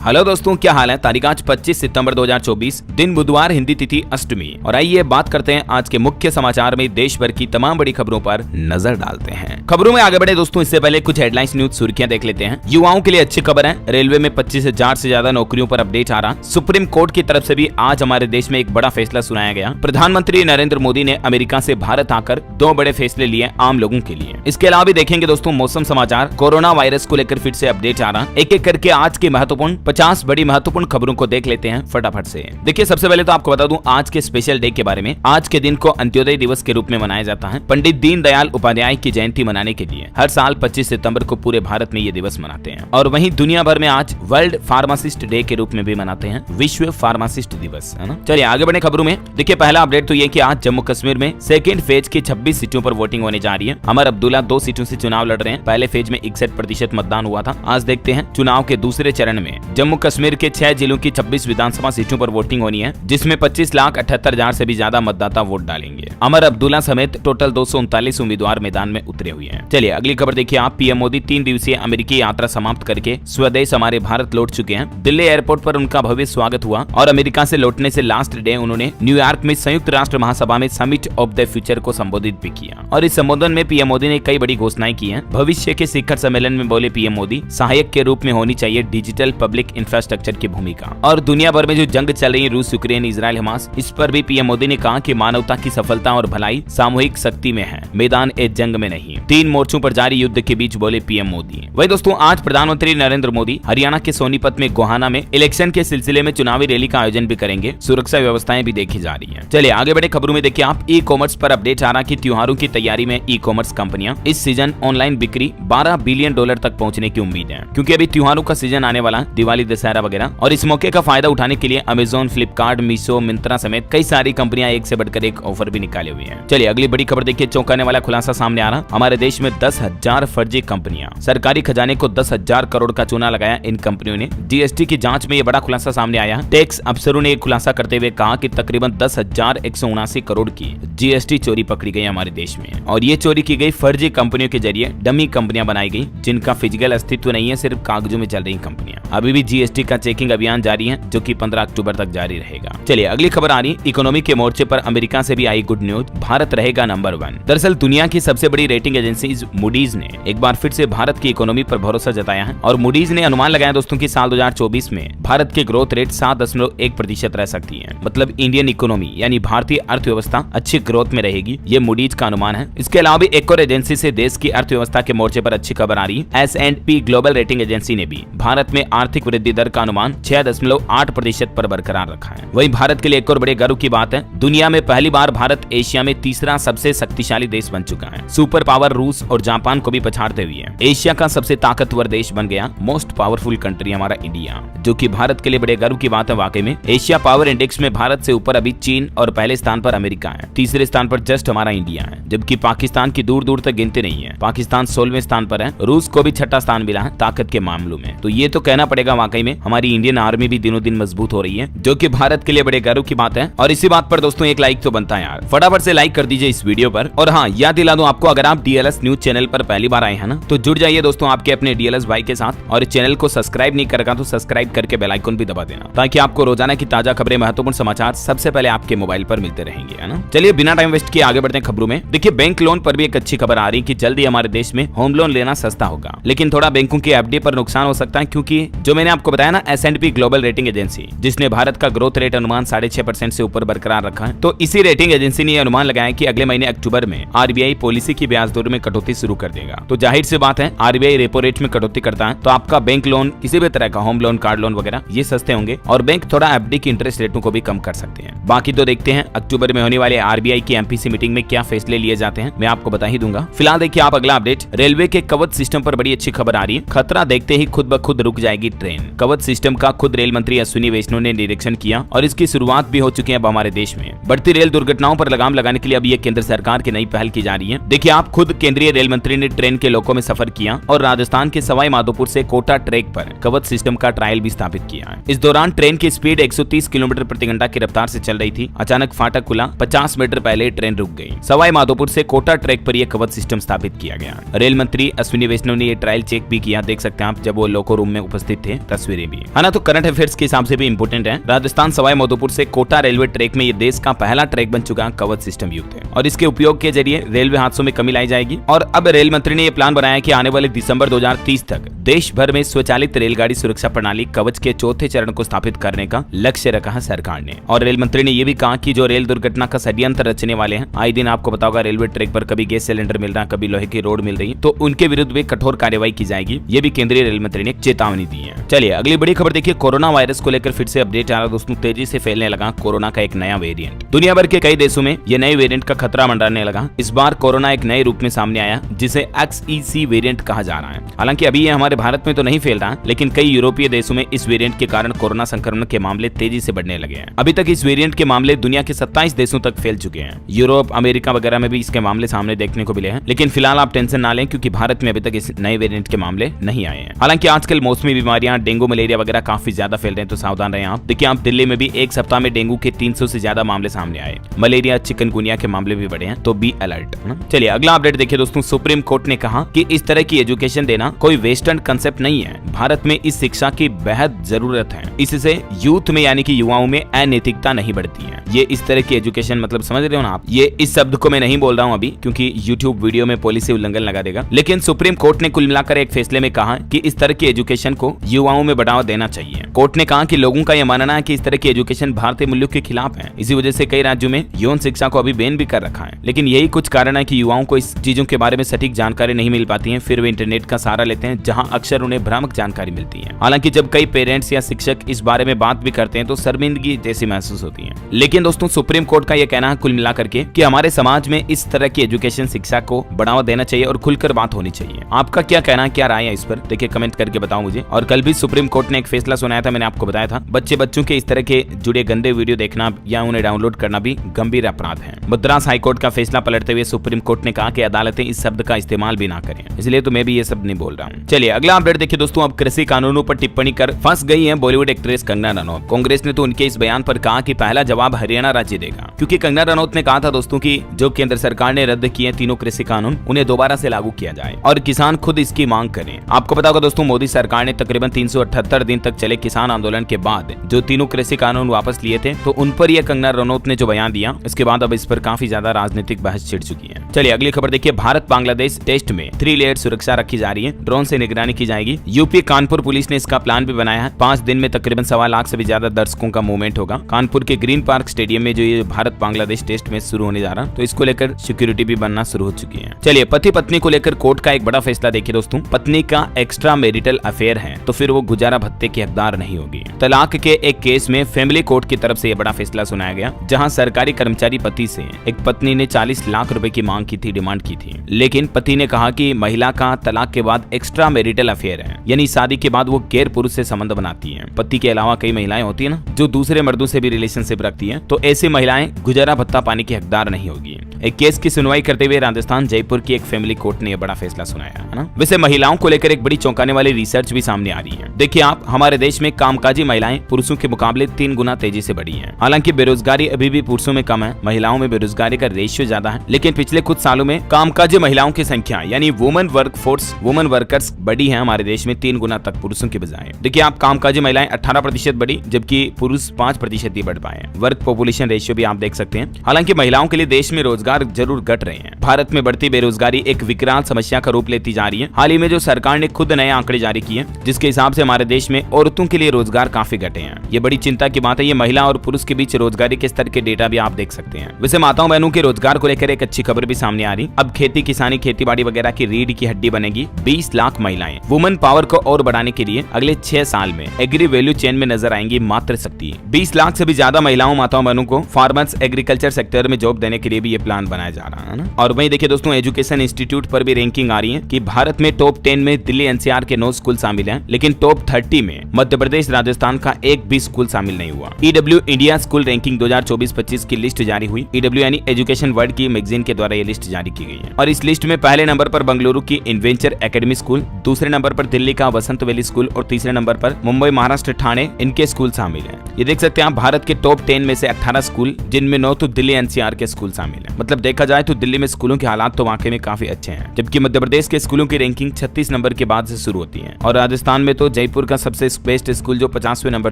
Hello दोस्तों, क्या हाल है। तारीख आज 25 सितंबर 2024, दिन बुधवार, हिंदी तिथि अष्टमी। और आइए बात करते हैं आज के मुख्य समाचार में देश भर की तमाम बड़ी खबरों पर नजर डालते हैं। खबरों में आगे बढ़े दोस्तों, इससे पहले कुछ हेडलाइंस न्यूज सुर्खियां देख लेते हैं। युवाओं के लिए अच्छी खबर है, रेलवे में 25,000 से ज्यादा नौकरियों पर अपडेट आ रहा। सुप्रीम कोर्ट की तरफ से भी आज हमारे देश में एक बड़ा फैसला सुनाया गया। प्रधानमंत्री नरेंद्र मोदी ने अमेरिका से भारत आकर 2 बड़े फैसले लिए आम लोगों के लिए। इसके अलावा भी देखेंगे दोस्तों मौसम समाचार, कोरोना वायरस को लेकर फिर से अपडेट आ रहा। एक एक करके आज की महत्वपूर्ण 50 बड़ी महत्वपूर्ण खबरों को देख लेते हैं फटाफट से। देखिए, सबसे पहले तो आपको बता दूं आज के स्पेशल डे के बारे में। आज के दिन को अंत्योदय दिवस के रूप में मनाया जाता है। पंडित दीनदयाल उपाध्याय की जयंती मनाने के लिए हर साल 25 सितंबर को पूरे भारत में ये दिवस मनाते हैं। और वहीं दुनिया भर में आज वर्ल्ड फार्मासिस्ट डे के रूप में भी मनाते हैं, विश्व फार्मासिस्ट दिवस, है ना। चलिए आगे बढ़े खबरों में। देखिए, पहला अपडेट तो ये कि आज जम्मू कश्मीर में सेकेंड फेज की 26 सीटों पर वोटिंग होने जा रही है। अमर अब्दुल्ला 2 सीटों से चुनाव लड़ रहे हैं। पहले फेज में 61% मतदान हुआ था। आज देखते हैं चुनाव के दूसरे चरण में जम्मू कश्मीर के 6 जिलों की 26 विधानसभा सीटों पर वोटिंग होनी है, जिसमें 25,78,000 से भी ज्यादा मतदाता वोट डालेंगे। अमर अब्दुल्ला समेत टोटल 239 उम्मीदवार मैदान में उतरे हुए हैं। चलिए अगली खबर देखिए आप। पीएम मोदी 3 दिवसीय अमेरिकी यात्रा समाप्त करके स्वदेश हमारे भारत लौट चुके हैं। दिल्ली एयरपोर्ट पर उनका भव्य स्वागत हुआ और अमेरिका से लौटने से लास्ट डे उन्होंने न्यूयॉर्क में संयुक्त राष्ट्र महासभा में समिट ऑफ द फ्यूचर को संबोधित भी किया। और इस संबोधन में पीएम मोदी ने कई बड़ी घोषणाएं की हैं। भविष्य के शिखर सम्मेलन में बोले पीएम मोदी, सहायक के रूप में होनी चाहिए डिजिटल पब्लिक इंफ्रास्ट्रक्चर की भूमिका। और दुनिया भर में जो जंग चल रही है, रूस, यूक्रेन, इजराइल, हमास, इस पर भी पीएम मोदी ने कहा कि मानवता की सफलता और भलाई सामूहिक शक्ति में है, मैदान ए जंग में नहीं। 3 मोर्चों पर जारी युद्ध के बीच बोले पीएम मोदी। वही दोस्तों आज प्रधानमंत्री नरेंद्र मोदी हरियाणा के सोनीपत में गोहाना में इलेक्शन के सिलसिले में चुनावी रैली का आयोजन भी करेंगे। सुरक्षा व्यवस्थाएं भी देखी जा रही है। चलिए आगे बढ़े खबरों में। देखिए आप, ई कॉमर्स पर अपडेट आ रहा कि त्योहारों की तैयारी में ई कॉमर्स कंपनियां इस सीजन ऑनलाइन बिक्री $12 बिलियन तक पहुंचने की उम्मीद है, क्योंकि अभी त्योहारों का सीजन आने वाला, दिवाली, दशहरा वगैरह। और इस मौके का फायदा उठाने के लिए अमेजोन, फ्लिपकार्ट, मीशो, मिंत्रा समेत कई सारी कंपनियां एक से बढ़कर एक ऑफर भी निकाले हुए हैं। चलिए अगली बड़ी खबर देखिए। चौंकाने वाला खुलासा सामने आ रहा। हमारे देश में 10,000 फर्जी कंपनियां, सरकारी खजाने को 10,000 करोड़ का चूना लगाया इन कंपनियों ने। जीएसटी की जांच में ये बड़ा खुलासा सामने आया। टैक्स अफसरों ने एक खुलासा करते हुए कहा कि तकरीबन 10,179 करोड़ की जीएसटी चोरी पकड़ी गई हमारे देश में। और ये चोरी की गई फर्जी कंपनियों के जरिए डमी कंपनियां बनाई गई, जिनका फिजिकल अस्तित्व नहीं है, सिर्फ कागजों में चल रही कंपनियां। अभी भी जीएसटी का चेकिंग अभियान जारी है, जो कि 15 अक्टूबर तक जारी रहेगा। चलिए अगली खबर आ रही। इकोनॉमी के मोर्चे पर अमेरिका से भी आई गुड न्यूज, भारत रहेगा नंबर 1। दरअसल दुनिया की सबसे बड़ी रेटिंग एजेंसी मूडीज ने एक बार फिर से भारत की इकोनॉमी पर भरोसा जताया है। और मूडीज ने अनुमान लगाया दोस्तों कि साल 2024 में भारत की ग्रोथ रेट 7.1% रह सकती है। मतलब इंडियन इकोनॉमी यानी भारतीय अर्थव्यवस्था अच्छी ग्रोथ में रहेगी, ये मूडीज का अनुमान है। इसके अलावा भी एक और एजेंसी से देश की अर्थव्यवस्था के मोर्चे पर अच्छी खबर आ रही है। S&P ग्लोबल रेटिंग एजेंसी ने भी भारत में आर्थिक वृद्धि दर का अनुमान 6.8% पर बरकरार रखा है। वहीं भारत के लिए एक और बड़े गर्व की बात है, दुनिया में पहली बार भारत एशिया में तीसरा सबसे शक्तिशाली देश बन चुका है। सुपर पावर रूस और जापान को भी पछाड़ते हुए एशिया का सबसे ताकतवर देश बन गया। मोस्ट पावरफुल कंट्री हमारा इंडिया, जो कि भारत के लिए बड़े गर्व की बात है। वाकई में एशिया पावर इंडेक्स में भारत से ऊपर अभी चीन और पहले स्थान पर अमेरिका है। तीसरे स्थान पर जस्ट हमारा इंडिया है, जबकि पाकिस्तान की दूर दूर तक गिनती नहीं है। पाकिस्तान 16वें स्थान पर है। रूस को भी 6ठा स्थान मिला है ताकत के मामलों में। तो ये तो कहना पड़ेगा वाकई में हमारी इंडियन आर्मी भी दिनों दिन मजबूत हो रही है, जो कि भारत के लिए बड़े गर्व की बात है। और इसी बात पर दोस्तों एक लाइक तो बनता है यार, फटाफट से लाइक कर दीजिए इस वीडियो पर। और हाँ, याद दिला दूं आपको, अगर आप डीएलएस न्यूज चैनल पर पहली बार आए हैं ना, तो जुड़ जाइए दोस्तों आपके अपने डीएलएस भाई के साथ। और चैनल को सब्सक्राइब नहीं करेगा तो सब्सक्राइब करके बेल आइकन भी दबा देना, ताकि आपको रोजाना की ताजा खबरें, महत्वपूर्ण समाचार सबसे पहले आपके मोबाइल पर मिलते रहेंगे, है ना। चलिए बिना टाइम वेस्ट किए आगे बढ़ते हैं खबरों में। देखिए, बैंक लोन पर भी एक अच्छी खबर आ रही कि जल्दी हमारे देश में होम लोन लेना सस्ता होगा, लेकिन थोड़ा बैंकों की एफडी पर नुकसान हो सकता है, क्योंकि जो मैंने आपको बताया ना, S&P ग्लोबल रेटिंग एजेंसी, जिसने भारत का ग्रोथ रेट अनुमान 6.5% से ऊपर बरकरार रखा है, तो इसी रेटिंग एजेंसी ने अनुमान लगाया कि अगले महीने अक्टूबर में आरबीआई पॉलिसी की ब्याज दर में कटौती शुरू कर देगा। तो जाहिर सी बात है, आरबीआई रेपो रेट में कटौती करता है तो आपका बैंक लोन, किसी भी तरह का होम लोन, कार लोन वगैरह, ये सस्ते होंगे और बैंक थोड़ा एफडी की इंटरेस्ट रेटों को भी कम कर सकते हैं। बाकी तो देखते हैं अक्टूबर में होने वाले आरबीआई की एमपीसी मीटिंग में क्या फैसले लिए जाते हैं, मैं आपको बता ही दूंगा। फिलहाल देखिए आप अगला अपडेट। रेलवे के कवच सिस्टम पर बड़ी अच्छी खबर आ रही है। खतरा देखते ही खुद ब खुद रुक जाएगी ट्रेन। कवच सिस्टम का खुद रेल मंत्री अश्विनी वैष्णव ने निरीक्षण किया और इसकी शुरुआत भी हो चुकी है अब हमारे देश में। बढ़ती रेल दुर्घटनाओं पर लगाम लगाने के लिए अब ये केंद्र सरकार की नई पहल की जा रही है। देखिए आप, खुद केंद्रीय रेल मंत्री ने ट्रेन के लोको में सफर किया और राजस्थान के सवाई माधोपुर से कोटा ट्रैक पर कवच सिस्टम का ट्रायल भी स्थापित किया है। इस दौरान ट्रेन की स्पीड 130 किलोमीटर प्रति घंटा की रफ्तार से चल रही थी। अचानक फाटक खुला, 50 मीटर पहले ट्रेन रुक गई। सवाई माधोपुर से कोटा ट्रैक पर यह कवच सिस्टम स्थापित किया गया। रेल मंत्री अश्विनी वैष्णव ने यह ट्रायल चेक भी किया, देख सकते हैं आप, जब वो लोको रूम में उपस्थित थे तस्वीरें भी है ना। तो करंट अफेयर्स के हिसाब से भी इंपोर्टेंट है। राजस्थान सवाई माधोपुर से कोटा रेलवे ट्रैक में ये देश का पहला ट्रैक बन चुका कवच सिस्टम युक्त है और इसके उपयोग के जरिए रेलवे हादसों में कमी लाई जाएगी। और अब रेल मंत्री ने यह प्लान बनाया कि आने वाले दिसंबर 2030 तक देश भर में स्वचालित रेलगाड़ी सुरक्षा प्रणाली कवच के चौथे चरण को स्थापित करने का लक्ष्य रखा है सरकार ने। और रेल मंत्री ने यह भी कहा कि जो रेल दुर्घटना का षड्यंत्र रचने वाले हैं, आए दिन आपको पता होगा रेलवे ट्रैक पर कभी गैस सिलेंडर मिल रहा है, कभी लोहे की रोड मिल रही है, तो उनके विरुद्ध भी कठोर कार्रवाई की जाएगी। ये भी केंद्रीय रेल मंत्री ने चेतावनी दी है। चलिए अगली बड़ी खबर देखिए। कोरोना वायरस को लेकर फिर से अपडेट आ रहा दोस्तों। तेजी से फैलने लगा कोरोना का एक नया वेरिएंट। दुनिया भर के कई देशों में यह नए वेरिएंट का खतरा मंडराने लगा। इस बार कोरोना एक नए रूप में सामने आया जिसे XEC वेरिएंट कहा जा रहा है। हालांकि अभी ये हमारे भारत में तो नहीं फैल रहा, लेकिन कई यूरोपीय देशों में इस वेरिएंट के कारण कोरोना संक्रमण के मामले तेजी से बढ़ने लगे हैं। अभी तक इस वेरिएंट के मामले दुनिया के 27 देशों तक फैल चुके हैं। यूरोप, अमेरिका वगैरह में भी इसके मामले सामने देखने को मिले हैं, लेकिन फिलहाल आप टेंशन ना लें क्योंकि भारत में अभी तक इस नए वेरिएंट के मामले नहीं आए हैं। हालांकि आजकल मौसमी बीमारियां, डेंगू, मलेरिया वगैरह काफी ज्यादा फैल रहे हैं, तो सावधान रहें आप। देखिए आप दिल्ली में भी एक सप्ताह में डेंगू के 300 से ज्यादा मामले सामने आए। मलेरिया, चिकनगुनिया के मामले भी बढ़े हैं, तो बी अलर्ट। चलिए अगला अपडेट देखिए दोस्तों। सुप्रीम कोर्ट ने कहा कि इस तरह की एजुकेशन देना कोई वेस्टर्न कंसेप्ट नहीं है। भारत में इस शिक्षा की बेहद जरूरत है। इससे यूथ में यानी कि युवाओं में अनैतिकता नहीं बढ़ती है। ये इस तरह की एजुकेशन मतलब समझ रहे हो ना आप। ये इस शब्द को मैं नहीं बोल रहा हूँ अभी क्योंकि यूट्यूब वीडियो में पॉलिसी उल्लंघन लगा देगा, लेकिन सुप्रीम कोर्ट ने कुल मिलाकर एक फैसले में कहा कि इस तरह की एजुकेशन को युवाओं में बढ़ावा देना चाहिए। कोर्ट ने कहा कि लोगों का यह मानना है कि इस तरह की एजुकेशन भारतीय मूल्यों के खिलाफ है। इसी वजह से कई राज्यों में यौन शिक्षा को अभी बैन भी कर रखा है। लेकिन यही कुछ कारण है कि युवाओं को इस चीजों के बारे में सटीक जानकारी नहीं मिल पाती है, फिर वे इंटरनेट का सहारा लेते हैं जहां अक्सर उन्हें भ्रामक जानकारी मिलती है। हालांकि जब कई पेरेंट्स या शिक्षक इस बारे में बात भी करते हैं तो शर्मिंदगी जैसी महसूस होती है। लेकिन दोस्तों सुप्रीम कोर्ट का यह कहना है कुल मिलाकर के कि हमारे समाज में इस तरह की एजुकेशन शिक्षा को बढ़ावा देना चाहिए और खुलकर बात होनी चाहिए। आपका क्या कहना है, क्या राय है इस पर, देखिए कमेंट करके बताओ मुझे। और कल भी सुप्रीम कोर्ट ने एक फैसला सुनाया था, मैंने आपको बताया था बच्चों के इस तरह के जुड़े गंदे वीडियो देखना या उन्हें डाउनलोड करना भी गंभीर अपराध है। मद्रास हाईकोर्ट का फैसला पलटते हुए सुप्रीम कोर्ट ने कहा कि अदालतें इस शब्द का इस्तेमाल भी ना करें, इसलिए तो मैं भी ये शब्द नहीं बोल रहा हूँ। चलिए अगला अपडेट देखिए दोस्तों। अब कृषि कानूनों पर टिप्पणी कर फंस गई है बॉलीवुड एक्ट्रेस कंगना रनौत। कांग्रेस ने तो उनके इस बयान पर कहा कि पहला जवाब हरियाणा राज्य देगा, क्योंकि कंगना रनौत ने कहा था दोस्तों कि जो केंद्र सरकार ने रद्द किए तीनों कृषि कानून उन्हें दोबारा से लागू किया जाए और किसान खुद इसकी मांग करें। आपको पता होगा दोस्तों मोदी सरकार ने तकरीबन 378 दिन तक चले किसान आंदोलन के बाद जो तीनों कृषि कानून वापस लिए थे, तो उन पर यह कंगना रनौत ने जो बयान दिया इसके बाद अब इस पर काफी ज्यादा राजनीतिक बहस छिड़ चुकी है। चलिए अगली खबर देखिए। भारत बांग्लादेश टेस्ट में 3 लेयर सुरक्षा रखी जा रही है, ड्रोन से निगरानी की जाएगी। यूपी कानपुर पुलिस ने इसका प्लान भी बनाया है। 5 दिन में तकरीबन 1.25 लाख से भी ज्यादा दर्शकों का मूवमेंट होगा। कानपुर के ग्रीन पार्क स्टेडियम में जो ये भारत बांग्लादेश टेस्ट मैच शुरू होने जा रहा, तो इसको लेकर सिक्योरिटी भी बनना शुरू हो चुकी है। चलिए पति पत्नी को लेकर कोर्ट का एक बड़ा फैसला देखिए दोस्तों। पत्नी का एक्स्ट्रा मैरिटल अफेयर है तो फिर वो गुजारा भत्ते की हकदार नहीं होगी। तलाक के एक केस में फैमिली कोर्ट की तरफ से यह बड़ा फैसला सुनाया गया, जहां सरकारी कर्मचारी पति से एक पत्नी ने 40 लाख रुपए की मांग की थी, डिमांड की थी। लेकिन पति ने कहा कि महिला का तलाक के बाद एक्स्ट्रा मैरिटल अफेयर है, यानी शादी के बाद वो गैर पुरुष से संबंध बनाती है। पति के अलावा कई महिलाएं होती है ना जो दूसरे मर्दों से भी रिलेशनशिप रखती है, तो ऐसी महिलाएं गुजारा भत्ता पाने की हकदार नहीं होगी। एक केस की सुनवाई करते हुए राजस्थान जयपुर की एक फैमिली कोर्ट ने यह बड़ा फैसला सुनाया है ना। वैसे महिलाओं को लेकर एक बड़ी चौंकाने वाली रिसर्च भी सामने आ रही है। देखिए आप, हमारे देश में कामकाजी महिलाएं पुरुषों के मुकाबले 3 गुना तेजी से बढ़ी हैं। हालांकि बेरोजगारी अभी भी पुरुषों में कम है, महिलाओं में बेरोजगारी का रेशियो ज्यादा है, लेकिन पिछले कुछ सालों में कामकाजी महिलाओं की संख्या यानी वुमेन वर्कर्स बढ़ी है हमारे देश में 3 गुना तक पुरुषों के बजाय। देखिए आप, कामकाजी महिलाएं 18% बढ़ी जबकि पुरुष 5% ही बढ़ पाए। वर्क पॉपुलेशन रेशियो भी आप देख सकते हैं। हालांकि महिलाओं के लिए देश में रोजगार जरूर घट रहे हैं। भारत में बढ़ती बेरोजगारी एक विकराल समस्या का रूप लेती जा रही है। हाल ही में जो सरकार ने खुद नए आंकड़े जारी किए जिसके हिसाब से हमारे देश में औरतों के लिए रोजगार काफी घटे हैं। ये बड़ी चिंता की बात है। ये महिला और पुरुष के बीच रोजगारी के स्तर के डेटा भी आप देख सकते हैं। वैसे माताओं बहनों के रोजगार को लेकर एक अच्छी खबर भी सामने आ रही। अब खेती किसानी खेती बाड़ी वगैरह की रीढ़ की हड्डी बनेगी 20 लाख महिलाएं। वुमेन पावर को और बढ़ाने के लिए अगले 6 साल में एग्री वैल्यू चेन में नजर आएंगी मात्र शक्ति। 20 लाख से भी ज्यादा महिलाओं माताओं बहनों को फार्मर्स एग्रीकल्चर सेक्टर में जॉब देने के लिए भी ये प्लान बनाया जा रहा है ना। और वहीं देखिए दोस्तों, एजुकेशन इंस्टीट्यूट पर भी रैंकिंग आ रही है कि भारत में टॉप 10 में दिल्ली एनसीआर के 9 स्कूल शामिल हैं, लेकिन टॉप 30 में मध्य प्रदेश राजस्थान का एक भी स्कूल शामिल नहीं हुआ। EW इंडिया स्कूल रैंकिंग 2024-25 की लिस्ट जारी हुई। EW यानी एजुकेशन वर्ल्ड की मैगजीन के द्वारा ये लिस्ट जारी की गई है और इस लिस्ट में पहले नंबर पर बेंगलुरु की इन्वेंचर एकेडमी स्कूल, दूसरे नंबर पर दिल्ली का वसंत वैली स्कूल और तीसरे नंबर पर मुंबई महाराष्ट्र ठाणे इनके स्कूल शामिल हैं। ये देख सकते हैं आप, भारत के टॉप 10 में से 18 स्कूल जिनमें 9 तो दिल्ली एनसीआर के स्कूल शामिल हैं। मतलब मतलब देखा जाए तो दिल्ली में स्कूलों के हालात तो वाकई में काफी अच्छे हैं, जबकि मध्य प्रदेश के स्कूलों की रैंकिंग 36 नंबर के बाद से शुरू होती है और राजस्थान में तो जयपुर का सबसे बेस्ट स्कूल जो 50वें नंबर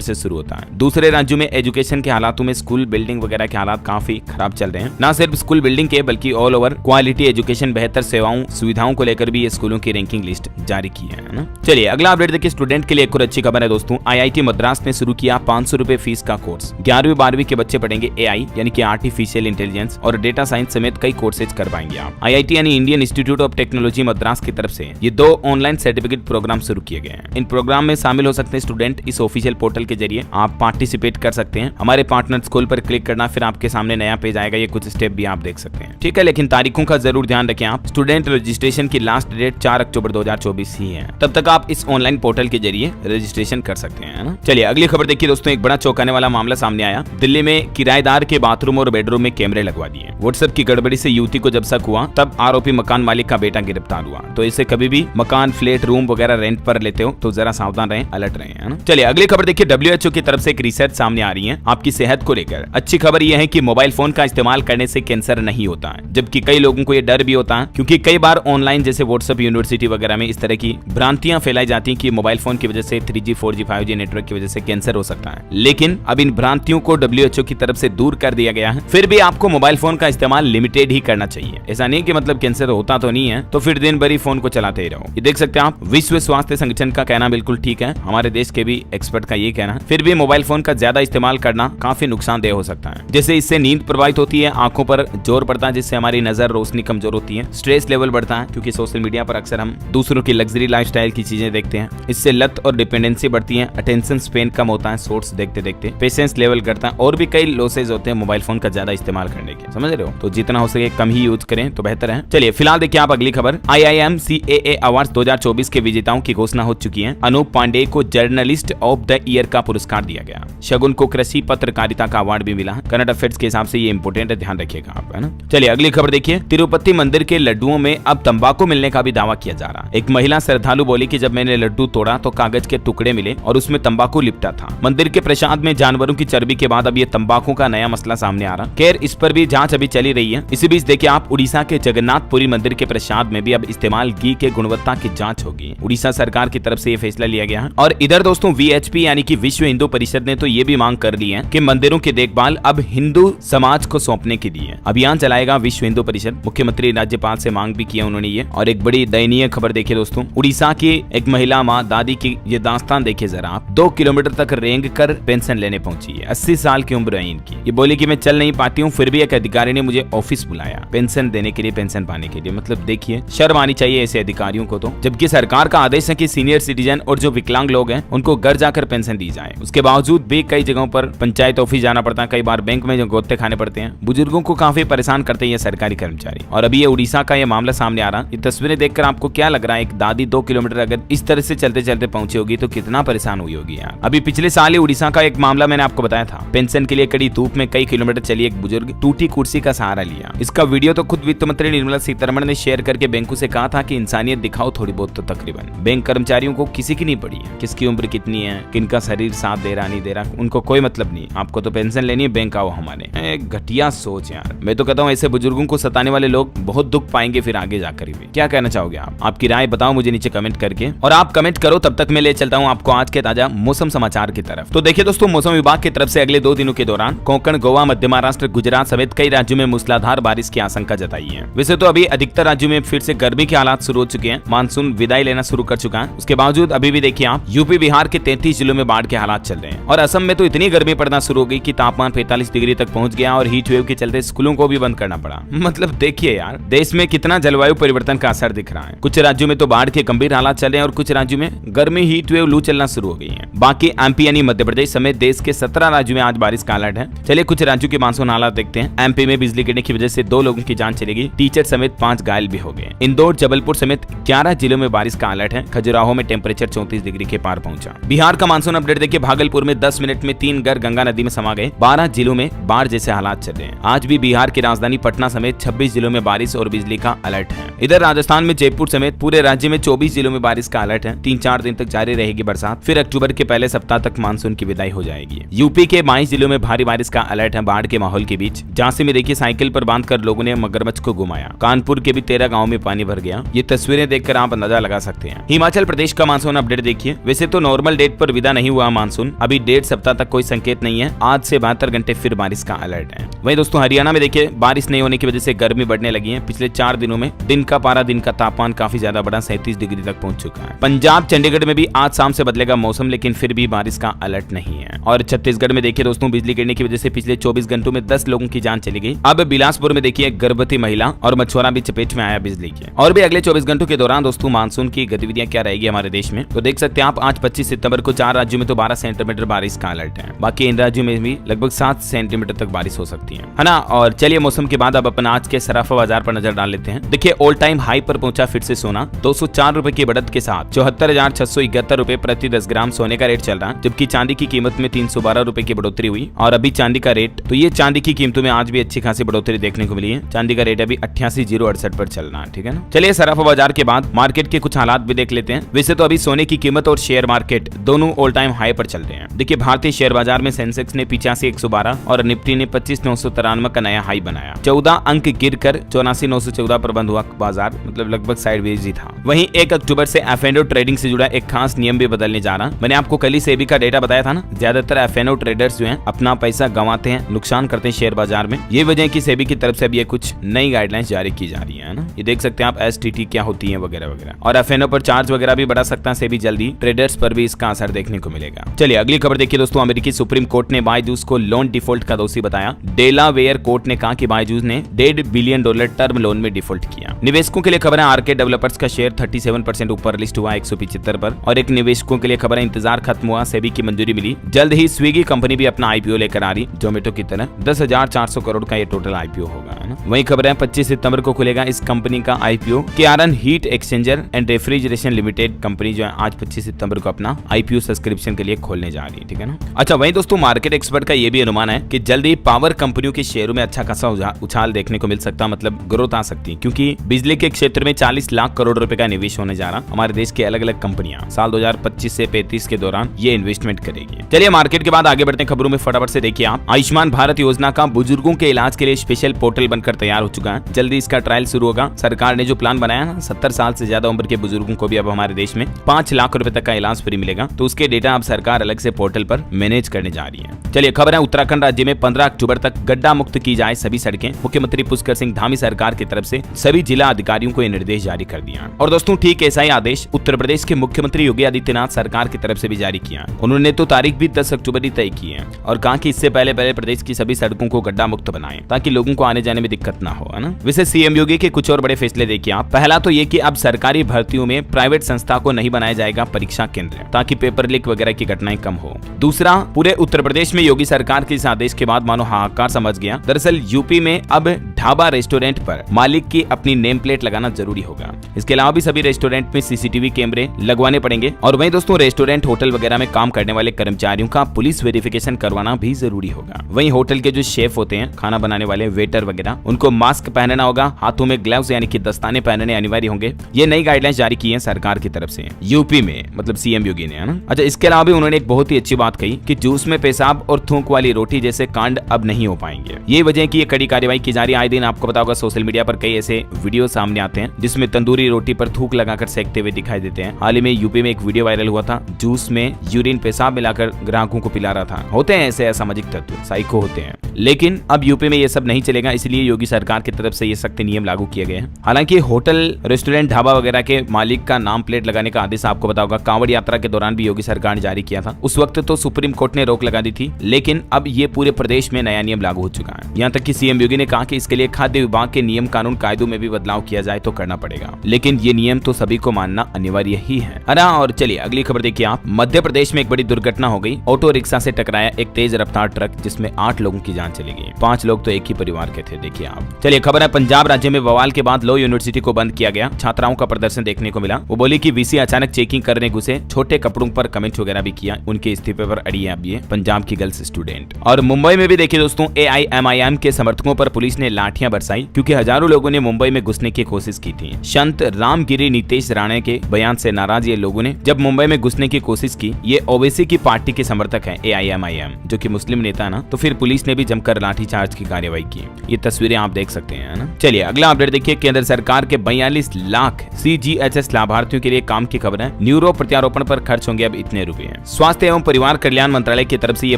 से शुरू होता है। दूसरे राज्यों में एजुकेशन के हालातों में स्कूल बिल्डिंग वगैरह के हालात काफी खराब चल रहे हैं। न सिर्फ स्कूल बिल्डिंग के बल्कि ऑल ओवर क्वालिटी एजुकेशन, बेहतर सेवाओं सुविधाओं को लेकर भी ये स्कूलों की रैंकिंग लिस्ट जारी की है ना। चलिए अगला अपडेट देखिए, स्टूडेंट के लिए एक और अच्छी खबर है दोस्तों। IIT मद्रास ने शुरू किया 500 रुपए फीस का कोर्स। 11वीं 12वीं के बच्चे पढ़ेंगे AI यानी कि आर्टिफिशियल इंटेलिजेंस और डेटा साइंस समेत कई कोर्सेज कर पाएंगे आप। IIT यानी Indian institute of technology Madras की तरफ से ये 2 ऑनलाइन सर्टिफिकेट प्रोग्राम शुरू किए गए हैं। इन प्रोग्राम में शामिल हो सकते हैं स्टूडेंट। इस ऑफिशियल पोर्टल के जरिए आप पार्टिसिपेट कर सकते हैं। हमारे पार्टनर स्कूल पर क्लिक करना, फिर आपके सामने नया पेज आएगा, ये कुछ स्टेप भी आप देख सकते हैं, ठीक है। लेकिन तारीखों का जरूर ध्यान रखें आप। स्टूडेंट रजिस्ट्रेशन की लास्ट डेट 4 अक्टूबर 2024 ही है, तब तक आप इस ऑनलाइन पोर्टल के जरिए रजिस्ट्रेशन कर सकते हैं ना। चलिए अगली खबर देखिए दोस्तों, एक बड़ा चौंकाने वाला मामला सामने आया। दिल्ली में किराएदार के बाथरूम और बेडरूम में कैमरे लगवा दिए। व्हाट्सएप की गड़बड़ी से युवती को जब शक हुआ तब आरोपी मकान मालिक का बेटा गिरफ्तार हुआ। तो इसे कभी भी मकान, फ्लैट, रूम वगैरह रेंट पर लेते हो तो जरा सावधान रहें, अलर्ट रहें, है ना। चलिए अगली खबर देखिए, WHO की तरफ से एक रिसर्च सामने आ रही है आपकी सेहत को लेकर। अच्छी खबर यह है कि मोबाइल फोन का इस्तेमाल करने से कैंसर नहीं होता है, जबकि कई लोगों को यह डर भी होता है, क्योंकि कई बार ऑनलाइन जैसे व्हाट्सएप यूनिवर्सिटी वगैरह में इस तरह की भ्रांतियां फैलाई जाती हैं कि मोबाइल फोन की वजह से 3G 4G 5G नेटवर्क की वजह से कैंसर हो सकता है। लेकिन अब इन भ्रांतियों को WHO की तरफ से दूर कर दिया गया है। फिर भी आपको मोबाइल फोन का इस्तेमाल लिमिटेड ही करना चाहिए। ऐसा नहीं कि मतलब कैंसर होता तो नहीं है तो फिर दिन भर ही फोन को चलाते ही रहो। ये देख सकते हैं आप, विश्व स्वास्थ्य संगठन का कहना बिल्कुल ठीक है, हमारे देश के भी एक्सपर्ट का ये कहना है। फिर भी मोबाइल फोन का ज्यादा इस्तेमाल करना काफी नुकसानदेह हो सकता है। जैसे इससे नींद प्रभावित होती है, आंखों पर जोर पड़ता है जिससे हमारी नजर रोशनी कमजोर होती है, स्ट्रेस लेवल बढ़ता है क्योंकि सोशल मीडिया पर अक्सर हम दूसरों की लग्जरी लाइफस्टाइल की चीजें देखते हैं। इससे लत और डिपेंडेंसी बढ़ती है, अटेंशन स्पेन कम होता है शॉर्ट्स देखते देखते, पेशेंस लेवल घटता है और भी कई लॉसेज होते हैं मोबाइल फोन का ज्यादा इस्तेमाल करने के, समझ रहे हो। तो जितना हो सके कम ही यूज करें तो बेहतर है। चलिए फिलहाल देखिए आप अगली खबर। IIM CAA अवार्ड 2024 के विजेताओं की घोषणा हो चुकी है। अनूप पांडे को जर्नलिस्ट ऑफ द ईयर का पुरस्कार दिया गया। शगुन को कृषि पत्रकारिता का अवार्ड भी मिला है। करंट अफेयर्स के हिसाब से ये इंपोर्टेंट है, ध्यान रखिएगा आप, है ना। चलिए अगली खबर देखिए, तिरुपति मंदिर के लड्डुओं में अब तंबाकू मिलने का भी दावा किया जा रहा है। एक महिला श्रद्धालु बोली कि जब मैंने लड्डू तोड़ा तो कागज के टुकड़े मिले और उसमें तंबाकू लिपटा था। मंदिर के प्रसाद में जानवरों की चर्बी के बाद अब ये तंबाकू का नया मसला सामने आ रहा। खैर इस पर भी जांच अभी चली रही है। इसी बीच देखिए आप, उड़ीसा के जगन्नाथपुरी मंदिर के प्रसाद में भी अब इस्तेमाल घी के गुणवत्ता की जांच होगी। उड़ीसा सरकार की तरफ से ये फैसला लिया गया है। और इधर दोस्तों VHP यानी कि विश्व हिंदू परिषद ने तो ये भी मांग कर ली है कि मंदिरों की देखभाल अब हिंदू समाज को सौंपने के लिए अभियान चलाएगा विश्व हिंदू परिषद। मुख्यमंत्री राज्यपाल से मांग भी किया उन्होंने ये। और एक बड़ी दयनीय खबर देखिए दोस्तों, उड़ीसा की एक महिला माँ दादी की ये दास्तान देखिए जरा आप। 2 किलोमीटर तक रेंग कर पेंशन लेने पहुंची है। 80 साल की उम्र है इनकी। ये बोली कि मैं चल नहीं पाती हूँ, फिर भी एक अधिकारी ने मुझे ऑफिस बुलाया पेंशन देने के लिए, पेंशन पाने के लिए। मतलब देखिए शर्म आनी चाहिए ऐसे अधिकारियों को तो। जबकि सरकार का आदेश है कि सीनियर सिटीजन और जो विकलांग लोग हैं उनको घर जाकर पेंशन दी जाए। उसके बावजूद भी कई जगहों पर पंचायत ऑफिस जाना पड़ता है, कई बार बैंक में जो गोते खाने पड़ते हैं। बुजुर्गों को काफी परेशान करते हैं ये सरकारी कर्मचारी। और अभी ये उड़ीसा का ये मामला सामने आ रहा। ये तस्वीरें देखकर आपको क्या लग रहा है, एक दादी 2 किलोमीटर अगर इस तरह से चलते चलते पहुंची होगी तो कितना परेशान हुई होगी यार। अभी पिछले साल ही उड़ीसा का एक मामला मैंने आपको बताया था। पेंशन के लिए कड़ी धूप में कई किलोमीटर चली एक बुजुर्ग, टूटी कुर्सी का सहारा लिया। इसका वीडियो तो खुद वित्त मंत्री निर्मला सीतारमण ने शेयर करके बैंकों से कहा था कि इंसानियत दिखाओ थोड़ी बहुत। तो तकरीबन बैंक कर्मचारियों को किसी की नहीं पड़ी है, किसकी उम्र कितनी है, किनका शरीर साथ दे रहा नहीं दे रहा, उनको कोई मतलब नहीं। आपको तो पेंशन लेनी है, बैंक आओ हमारे। घटिया सोच यार। मैं तो कहता हूँ ऐसे बुजुर्गों को सताने वाले लोग बहुत दुख पाएंगे फिर आगे जाकर भी। क्या कहना चाहोगे आप? आपकी राय बताओ मुझे नीचे कमेंट करके। और आप कमेंट करो तब तक मैं ले चलता हूँ आपको आज के ताजा मौसम समाचार की तरफ। तो देखिए दोस्तों, मौसम विभाग की तरफ से अगले 2 दिनों के दौरान कोंकण, गोवा, मध्य महाराष्ट्र, गुजरात समेत कई राज्यों में मूसलाधार बारिश की आशंका जताई है। वैसे तो अभी अधिकतर राज्यों में फिर से गर्मी के हालात शुरू हो चुके हैं। मानसून विदाई लेना शुरू कर चुका है। उसके बावजूद अभी भी देखिए आप, यूपी बिहार के 33 जिलों में बाढ़ के हालात चल रहे हैं। और असम में तो इतनी गर्मी पड़ना शुरू हो गई कि तापमान 45 डिग्री तक पहुंच गया और हीट वेव के चलते स्कूलों को भी बंद करना पड़ा। मतलब देखिए यार, देश में कितना जलवायु परिवर्तन का असर दिख रहा है। कुछ राज्यों में तो बाढ़ के गंभीर हालात चल रहे हैं और कुछ राज्यों में गर्मी, हीट वेव, लू चलना शुरू हो गई है। बाकी एमपी यानी मध्य प्रदेश समेत देश के 17 राज्यों में आज बारिश का अलर्ट है। चलिए कुछ राज्यों के मानसून हालात देखते हैं। एमपी में बिजली गिरने की वजह से 2 लोगों की जान चली गई। टीचर समेत 5 घायल भी हो गए। इंदौर, जबलपुर समेत 11 जिलों में बारिश का अलर्ट है। खजुराहो में टेम्परेचर 34 डिग्री के पार पहुंचा। बिहार का मानसून अपडेट देखिए, भागलपुर में 10 मिनट में 3 घर गंगा नदी में समा गए। 12 जिलों में बाढ़ जैसे हालात चल रहे हैं। आज भी बिहार की राजधानी पटना समेत 26 जिलों में बारिश और बिजली का अलर्ट है। इधर राजस्थान में जयपुर समेत पूरे राज्य में 24 जिलों में बारिश का अलर्ट है। 3-4 दिन तक जारी रहेगी बरसात, फिर अक्टूबर के पहले सप्ताह तक मानसून की विदाई हो जाएगी। यूपी के 22 जिलों में भारी बारिश का अलर्ट है। बाढ़ के माहौल के बीच झांसी में देखिए साइकिल साइकिल पर बांधकर लोगों ने मगरमच्छ को घुमाया। कानपुर के भी 13 गाँव में पानी भर गया। ये तस्वीरें देखकर आप अंदाजा लगा सकते हैं। हिमाचल प्रदेश का मानसून अपडेट देखिए। वैसे तो नॉर्मल डेट पर विदा नहीं हुआ मानसून, अभी 1.5 सप्ताह तक कोई संकेत नहीं है। आज से 72 घंटे फिर बारिश का अलर्ट है। वहीं दोस्तों हरियाणा में देखिए, बारिश नहीं होने की वजह से गर्मी बढ़ने लगी है। पिछले 4 दिनों में दिन का पारा, दिन का तापमान काफी ज्यादा बढ़ा, 37 डिग्री तक पहुंच चुका है। पंजाब चंडीगढ़ में भी आज शाम से बदलेगा मौसम, लेकिन फिर भी बारिश का अलर्ट नहीं है। और छत्तीसगढ़ में देखिए दोस्तों, बिजली गिरने की वजह से पिछले 24 घंटों में 10 लोगों की जान चली गई। अब बिलासपुर में देखिए, गर्भवती महिला और मछुआरा भी चपेट में आया बिजली के। और भी अगले 24 घंटों के दौरान दोस्तों मानसून की गतिविधियां क्या रहेगी हमारे देश में, तो देख सकते हैं आप। आज 25 सितंबर को 4 राज्यों में तो 12 सेंटीमीटर बारिश का अलर्ट है। बाकी इन राज्यों में भी लगभग 7 सेंटीमीटर तक बारिश हो सकती है ना। और चलिए मौसम के बाद अब अपन आज के सराफा बाजार पर नजर डाल लेते हैं। देखिए, ऑल टाइम हाई पर पहुंचा फिर से सोना। 204 रुपए की बढ़त के साथ 74,671 रुपए प्रति 10 ग्राम सोने का रेट चल रहा है। जबकि चांदी की कीमत में 312 रुपए की बढ़ोतरी हुई। और अभी चांदी का रेट, तो ये चांदी की कीमतों में आज भी अच्छी खासी बढ़ोतरी देखने को मिली है। चांदी का रेट अभी 88,068 पर चल रहा है, ठीक है ना। चलिए सराफा बाजार के बाद मार्केट के कुछ हालात भी देख लेते हैं। वैसे तो अभी सोने की कीमत और शेयर मार्केट दोनों ऑल टाइम हाई पर चल रहे हैं। देखिए, भारतीय शेयर बाजार में सेंसेक्स ने 85,112 और निफ्टी ने 25,993 का नया हाई बनाया। 14 अंक गिरकर 84,914 पर बंद हुआ बाजार, मतलब लगभग साइडवेज ही था। वहीं 1 अक्टूबर से एफएनओ ट्रेडिंग से जुड़ा एक खास नियम भी बदलने जा रहा। मैंने आपको कल ही सेबी का डेटा बताया था ना, ज्यादातर एफएनओ ट्रेडर्स जो हैं अपना पैसा गंवाते हैं, नुकसान करते हैं शेयर बाजार में। ये वजह है कि सेबी की तरफ से अब ये कुछ नई गाइडलाइंस जारी की जा रही है ना। ये देख सकते हैं आप, एसटीटी क्या होती है वगैरह वगैरह। और एफएनओ पर चार्ज वगैरह भी बढ़ा सकता है सेबी जल्दी, ट्रेडर्स पर भी इसका असर देखने को मिलेगा। चलिए अगली खबर देखिए दोस्तों। अमेरिकी सुप्रीम कोर्ट ने बायजूस को लोन डिफॉल्ट का दोषी बताया। डेलावेयर कोर्ट ने कहा कि बायजूस ने $1.5 बिलियन टर्म लोन में डिफॉल्ट किया। निवेशकों के लिए खबर है, आरके डेवलपर्स का शेयर 37% ऊपर लिस्ट हुआ 175 पर। और एक निवेशकों के लिए खबर है, इंतजार खत्म हुआ, सेबी की मंजूरी मिली। जल्द ही स्विगी कंपनी भी अपना आईपीओ लेकर आ रही, जोमेटो की तरह। 10,400 करोड़ का ये टोटल आईपीओ होगा, है ना। वही खबर है, 25 सितंबर को खुलेगा इस कंपनी का IPO. KRN heat exchanger and refrigeration limited company जो है आज 25 सितंबर को अपना आईपीओ सब्सक्रिप्शन के लिए खोलने जा रही है, ठीक है ना। अच्छा, वही दोस्तों मार्केट एक्सपर्ट का ये भी अनुमान है कि जल्द ही पावर कंपनियों के शेयरों में अच्छा खासा उछाल देखने को मिल सकता है, मतलब ग्रोथ आ सकती है। क्योंकि बिजली के क्षेत्र में 40 लाख करोड़ रुपए का निवेश होने जा रहा। हमारे देश की अलग अलग कंपनियां साल 2025 से 35 के दौरान ये इन्वेस्टमेंट करेगी। चलिए मार्केट के बाद आगे बढ़ते हैं खबरों में फटाफट से। देखिए आप, आयुष्मान भारत योजना का बुजुर्गों के इलाज के लिए स्पेशल पोर्टल बनकर तैयार हो चुका है। जल्दी इसका ट्रायल शुरू होगा। सरकार ने जो प्लान बनाया ना, 70 साल से ज्यादा उम्र के बुजुर्गों को भी अब हमारे देश में 5 लाख रुपए तक का इलाज फ्री मिलेगा। तो उसके डेटा अब सरकार अलग से पोर्टल पर मैनेज करने जा रही है। चलिए खबर है, उत्तराखंड राज्य में 15 अक्टूबर तक गड्ढा मुक्त की जाए सभी सड़कें। मुख्यमंत्री पुष्कर सिंह धामी सरकार की तरफ से सभी जिला अधिकारियों को यह निर्देश जारी कर दिया। और दोस्तों ठीक ऐसा ही आदेश उत्तर प्रदेश के मुख्यमंत्री योगी आदित्यनाथ सरकार की तरफ से भी जारी किया। उन्होंने तो तारीख भी 10 अक्टूबर ही तय की है और कहा कि इससे पहले प्रदेश की सभी सड़कों को गड्ढा मुक्त बनाएं ताकि लोगों को आने जाने में दिक्कत ना हो, है ना। वैसे सीएम योगी के कुछ और बड़े फैसले देखिए आप। पहला तो ये कि अब सरकारी भर्तियों में प्राइवेट संस्था को नहीं बनाया जाएगा परीक्षा केंद्र, ताकि पेपर लीक वगैरह की घटनाएं कम हो। दूसरा, पूरे उत्तर प्रदेश में योगी सरकार के इस आदेश के बाद मानो हाहाकार समझ गया। दरअसल यूपी में अब ढाबा रेस्टोरेंट पर मालिक की अपनी नेम प्लेट लगाना जरूरी होगा। इसके अलावा भी सभी रेस्टोरेंट में सीसीटीवी कैमरे लगवाने पड़ेंगे। और वहीं दोस्तों रेस्टोरेंट होटल वगैरह में काम करने वाले कर्मचारियों का पुलिस वेरिफिकेशन करवाना भी जरूरी होगा। वहीं होटल के जो शेफ होते हैं, खाना बनाने वाले वेटर वगैरह, उनको मास्क पहनना होगा, हाथों में ग्लव्स यानी कि दस्ताने पहनने अनिवार्य होंगे। ये नई गाइडलाइंस जारी की है सरकार की तरफ से यूपी में, मतलब सीएम योगी ने, है ना। अच्छा, इसके अलावा भी उन्होंने एक बहुत ही अच्छी बात कही कि जूस में पेशाब और थूक वाली रोटी जैसे कांड अब नहीं हो पाएंगे। ये वजह है कि ये कड़ी कार्रवाई की जा रही है। आए दिन आपको पता होगा सोशल मीडिया पर कई ऐसे वीडियो सामने आते हैं जिसमें तंदूरी रोटी पर थूक लगाकर सेकते हुए दिखाई देते हैं। हाल ही में यूपी में एक वीडियो वायरल हुआ था, जूस में यूरिन पेशाब मिलाकर ग्राहकों को पिला रहा था। होते हैं ऐसे असामाजिक तत्व, साइको होते हैं। लेकिन अब यूपी में ये सब नहीं चलेगा, इसलिए योगी सरकार की तरफ से ये सख्त नियम लागू किए गए हैं। हालांकि होटल, रेस्टोरेंट, ढाबा वगैरह के मालिक का नाम प्लेट लगाने का आदेश आपको पता होगा कांवड़ यात्रा के दौरान भी योगी सरकार ने जारी किया था। उस वक्त तो सुप्रीम कोर्ट ने रोक लगा दी थी, लेकिन अब ये पूरे प्रदेश में नया नियम लागू हो चुका है। यहाँ तक कि सीएम योगी ने कहा कि इसके लिए खाद्य विभाग के नियम, कानून, कायदों में भी बदलाव किया जाए तो करना पड़ेगा, लेकिन ये नियम तो सभी को मानना अनिवार्य ही है। और चलिए अगली खबर देखिए आप। मध्य प्रदेश में एक बड़ी दुर्घटना हो गई। ऑटो रिक्शा से टकराया एक तेज रफ्तार ट्रक, जिसमें 8 लोगों की जान चली गई। 5 लोग तो एक ही परिवार के थे, देखिए आप। चलिए खबर है, पंजाब राज्य में बवाल के बाद लॉ यूनिवर्सिटी को बंद किया गया। छात्राओं का प्रदर्शन देखने को मिला। वो बोली कि वीसी अचानक चेकिंग करने घुसे, छोटे कपड़ों पर कमेंट वगैरह भी किया। उनके इस्तीफे पर अड़ी है अब ये पंजाब की गर्ल्स स्टूडेंट। और मुंबई में भी देखिए दोस्तों, AIMIM के समर्थकों पर पुलिस ने लाठियां बरसाई क्योंकि हजारों लोगों ने मुंबई में घुसने की कोशिश की थी। संत रामगिरी नीतेश राणे के बयान से नाराज ये लोगों ने जब मुंबई में घुसने की कोशिश की। ये ओवैसी की पार्टी के समर्थक हैं, AIMIM, जो कि मुस्लिम नेता ना, तो फिर पुलिस ने भी जमकर लाठीचार्ज की कार्रवाई की। ये तस्वीरें आप देख सकते हैं ना। चलिए अगला अपडेट देखिए, केंद्र सरकार के 42 लाख CGHS लाभार्थियों के लिए काम की खबर है। न्यूरो प्रत्यारोपण पर खर्च होंगे अब इतने रुपए। स्वास्थ्य एवं परिवार कल्याण मंत्रालय की तरफ से ये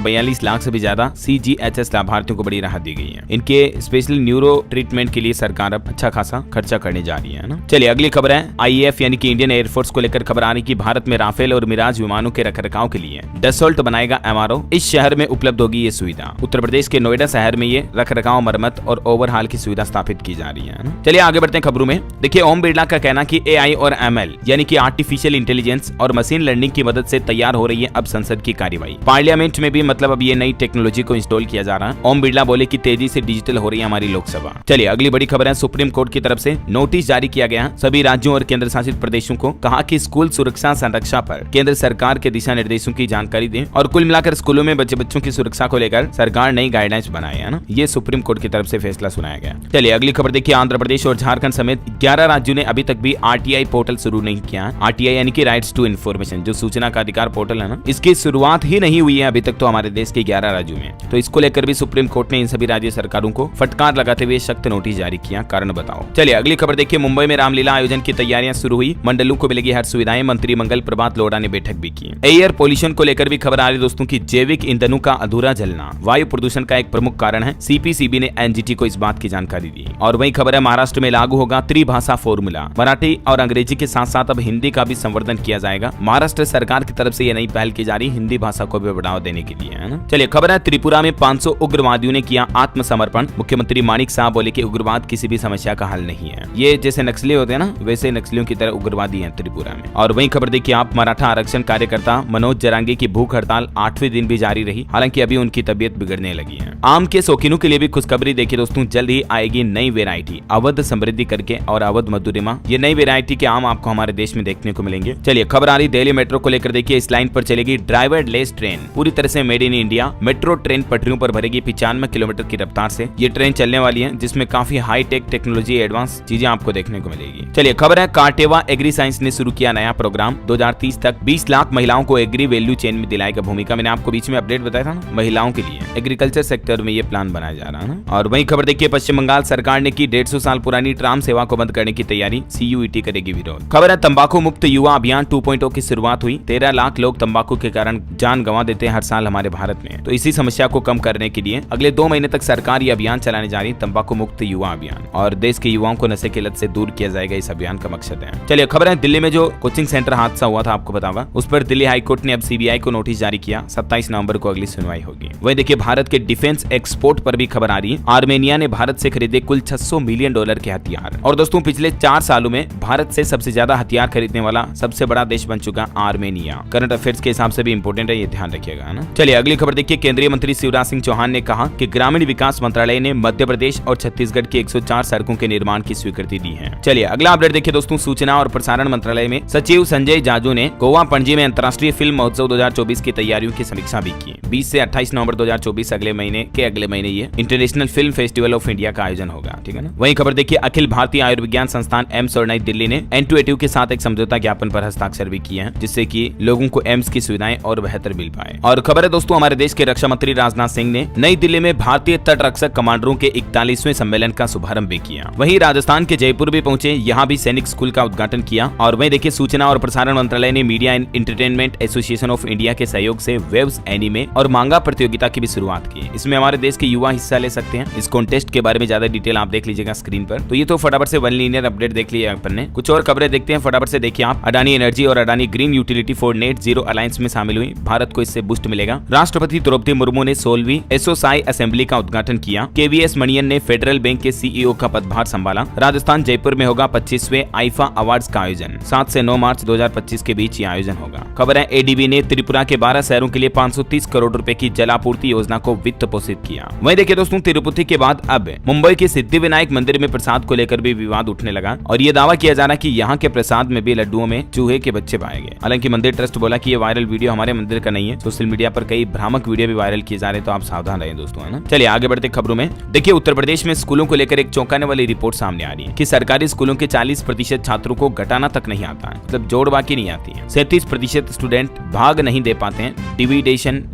42 लाख से भी ज्यादा CGHS लाभार्थियों को बड़ी राहत दी गई है। इनके स्पेशल न्यूरो ट्रीटमेंट के लिए सरकार अब अच्छा खासा खर्चा करने जा रही है ना। चलिए अगली खबर है, IAF यानी कि इंडियन एयरफोर्स को लेकर खबर आ रही कि भारत में राफेल और मिराज विमानों के रखरखाव के लिए डसोल्ट बनाएगा MRO। इस शहर में उपलब्ध होगी ये सुविधा। उत्तर प्रदेश के नोएडा शहर में ये रखरखाव, मरम्मत और ओवरहाल की सुविधा स्थापित की जा रही है। चलिए आगे बढ़ते हैं खबरों में। देखिए ओम बिरला का कहना कि AI और ML यानी कि आर्टिफिशियल इंटेलिजेंस और मशीन लर्निंग की मदद से तैयार हो रही है अब संसद की कार्यवाही। पार्लियामेंट में भी मतलब अब ये नई टेक्नोलॉजी को इंस्टॉल किया जा रहा है। ओम बिरला बोले कि तेजी से डिजिटल हो रही है हमारी लोकसभा। चलिए अगली बड़ी खबर है, सुप्रीम कोर्ट की तरफ से नोटिस जारी किया गया सभी राज्यों और केंद्र शासित प्रदेशों को। कहा कि स्कूल सुरक्षा संरक्षा पर केंद्र सरकार के दिशा निर्देशों की जानकारी दें और कुल मिलाकर स्कूलों में बच्चों की सुरक्षा को लेकर सरकार नई गाइडलाइंस बनाए है ना। ये सुप्रीम कोर्ट की तरफ से फैसला सुनाया गया। चलिए अगली खबर देखिए, आंध्र प्रदेश और झारखंड समेत 11 राज्यों ने अभी तक भी RTI पोर्टल शुरू नहीं किया। RTI यानी कि राइट्स टू इन्फॉर्मेशन, जो सूचना का अधिकार पोर्टल है ना, इसकी शुरुआत ही नहीं हुई है अभी तक तो हमारे देश के 11 राज्यों में। तो इसको लेकर भी सुप्रीम कोर्ट ने इन सभी राज्य सरकारों को फटकार लगाते हुए सख्त नोटिस जारी किया। कारण बताओ। चलिए अगली खबर देखिए, मुंबई में रामलीला आयोजन की तैयारियां शुरू हुई। मंडलों को मिलेगी हर सुविधाएं। मंत्री मंगल प्रभात लोढ़ा ने बैठक भी की। एयर पोल्यूशन को लेकर भी खबर आ रही दोस्तों की जैविक ईंधनों का अधूरा जलना वायु प्रदूषण का एक प्रमुख कारण है। CPCB ने NGT को इस बात की जानकारी दी। और वही खबर है, महाराष्ट्र में लागू होगा त्रिभाषा फॉर्मूला। मराठी और अंग्रेजी के साथ साथ अब हिंदी का भी संवर्धन किया जाएगा। महाराष्ट्र सरकार की तरफ से ये नई पहल की जा रही, हिंदी भाषा को भी बढ़ावा देने के लिए है ना। चलिए खबर है, त्रिपुरा में 500 उग्रवादियों ने किया आत्मसमर्पण। मुख्यमंत्री मानिक साहब बोले कि उग्रवाद किसी भी समस्या का हल नहीं है। ये जैसे नक्सली होते हैं ना, वैसे नक्सलियों की तरह उग्रवादी हैं त्रिपुरा में। और वही खबर देखिए आप, मराठा आरक्षण कार्यकर्ता मनोज जरांगे की भूख हड़ताल 8वें दिन भी जारी रही। हालांकि अभी उनकी तबीयत बिगड़ने लगी है। आम के शौकीनों के लिए भी खुशखबरी देखिए दोस्तों, जल्द ही आएगी नई वेरायटी अवध समृद्धि करके और अवध मधुरिमा। ये नई वेरायटी के आम आपको हमारे देश में देखने को मिलेंगे। चलिए खबर आ रही दिल्ली मेट्रो को लेकर देखिए, इस लाइन पर चलेगी ड्राइवर लेस ट्रेन, पूरी तरह से made in India. Metro train पटरियों पर भरेगी 95 किलोमीटर की रफ्तार से ये ट्रेन चलने वाली है, जिसमें काफी हाई टेक टेक्नोलॉजी एडवांस चीजें आपको देखने को मिलेगी। चलिए खबर है, कार्टेवा एग्री साइंस ने शुरू किया नया प्रोग्राम। 2030 तक 20 लाख महिलाओं को एग्री वैल्यू चेन में दिलाएगा भूमिका। मैंने आपको बीच में अपडेट बताया था ना, महिलाओं के लिए एग्रीकल्चर सेक्टर में ये प्लान बनाया जा रहा है ना। और वही खबर देखिए, पश्चिम बंगाल सरकार ने की 150 साल पुरानी ट्राम सेवा को बंद करने की तैयारी। CUET करेगी विरोध। खबर है, तंबाकू मुक्त युवा अभियान 2.0 की शुरुआत हुई। 13 लाख लोग तंबाकू के कारण जान गंवा देते हैं हर साल हमारे भारत में। तो इसी समस्या को कम करने के लिए अगले 2 महीने तक सरकार ये अभियान चलाने जा रही है, तंबाकू मुक्त युवा अभियान। और देश के युवाओं को नशे की लत से दूर किया जाएगा, इस अभियान का मकसद है। चलिए खबर है, दिल्ली में जो कोचिंग सेंटर हादसा हुआ था आपको बताऊंगा, उस पर दिल्ली हाईकोर्ट ने अब CBI को नोटिस जारी किया। 27 नवंबर को अगली सुनवाई होगी। वही देखिए, भारत के डिफेंस एक्सपोर्ट पर भी खबर आ रही है। आर्मेनिया ने भारत से खरीदे कुल $600 मिलियन के हथियार। और दोस्तों पिछले 4 सालों में भारत से सबसे ज्यादा हथियार खरीदने वाला सबसे बड़ा देश बन चुका आर्मेनिया। करंट अफेयर्स के हिसाब से भी इंपोर्टेंट है, ये ध्यान रखिएगा ना। चलिए अगली खबर देखिए, केंद्रीय मंत्री शिवराज सिंह चौहान ने कहा कि ग्रामीण विकास मंत्रालय ने मध्य प्रदेश और छत्तीसगढ़ की 104 सड़कों के निर्माण की स्वीकृति दी है। चलिए अगला अपडेट देखिए दोस्तों, सूचना और प्रसारण मंत्रालय में सचिव संजय जाजू ने गोवा पणजी में अंतर्राष्ट्रीय फिल्म महोत्सव 2024 की तैयारियों की समीक्षा भी की। 20 से 28 नवंबर 2024 अगले महीने ये international film festival of India का आयोजन होगा, ठीक है ना। वही खबर देखिए, अखिल भारतीय आयुर्विज्ञान संस्थान एम्स और नई दिल्ली ने N2A2 के साथ एक समझौता ज्ञापन पर हस्ताक्षर भी किए हैं, जिससे कि लोगों को एम्स की सुविधाएं और बेहतर मिल पाए। और खबर है दोस्तों, हमारे देश के रक्षा मंत्री राजनाथ सिंह ने नई दिल्ली में भारतीय तटरक्षक कमांडरों के 41वें सम्मेलन का शुभारंभ भी किया। वहीं राजस्थान के जयपुर भी पहुंचे, यहाँ भी सैनिक स्कूल का उद्घाटन किया। और वहीं देखिए, सूचना और प्रसारण मंत्रालय ने media and entertainment association of India के सहयोग से वेब्स, एनिमे और मांगा प्रतियोगिता की भी शुरुआत की। इसमें हमारे देश के युवा हिस्सा ले सकते हैं। इस कॉन्टेस्ट के बारे में ज्यादा डिटेल आप देख लीजिएगा स्क्रीन पर। तो ये तो फटाफट से वन लीनियर अपडेट देख लिया अपन ने। कुछ और खबरें देखते हैं, फटाफट से देखिए आप। अडानी एनर्जी और Adani green utility for net zero alliance में शामिल हुई, भारत को इससे बूस्ट मिलेगा। राष्ट्रपति द्रौपदी मुर्मू ने 16वीं एसोसाई असेंबली का उद्घाटन किया। KVS मणियन ने फेडरल बैंक के CEO का पदभार संभाला। राजस्थान जयपुर में होगा 25वें आईफा अवार्ड्स का आयोजन। 7 से 9 मार्च 2025 के बीच ये आयोजन होगा। खबर है, ADB ने त्रिपुरा के 12 शहरों के लिए 530 करोड़ रुपए की जलापूर्ति योजना को वित्त पोषित किया। वहीं देखिए दोस्तों, तिरुपति के बाद अब मुंबई के सिद्धिविनायक मंदिर में प्रसाद को लेकर भी विवाद उठने लगा और ये दावा किया जा रहा कि यहाँ के प्रसाद में भी लड्डुओं में चूहे के बच्चे पाए गए। हालांकि मंदिर ट्रस्ट बोला कि ये वायरल वीडियो हमारे मंदिर का नहीं है। सोशल मीडिया पर कई भ्रामक वीडियो भी वायरल किए जा रहे हैं, तो आप सावधान रहें दोस्तों, है ना। चलिए आगे बढ़ते खबरों में। देखिए, उत्तर प्रदेश में स्कूलों को लेकर एक चौंकाने वाली रिपोर्ट सामने आ रही है कि सरकारी स्कूलों के 40% छात्रों को घटाना तक नहीं आता है, मतलब जोड़ बाकी नहीं आती है। 37% स्टूडेंट भाग नहीं दे पाते हैं,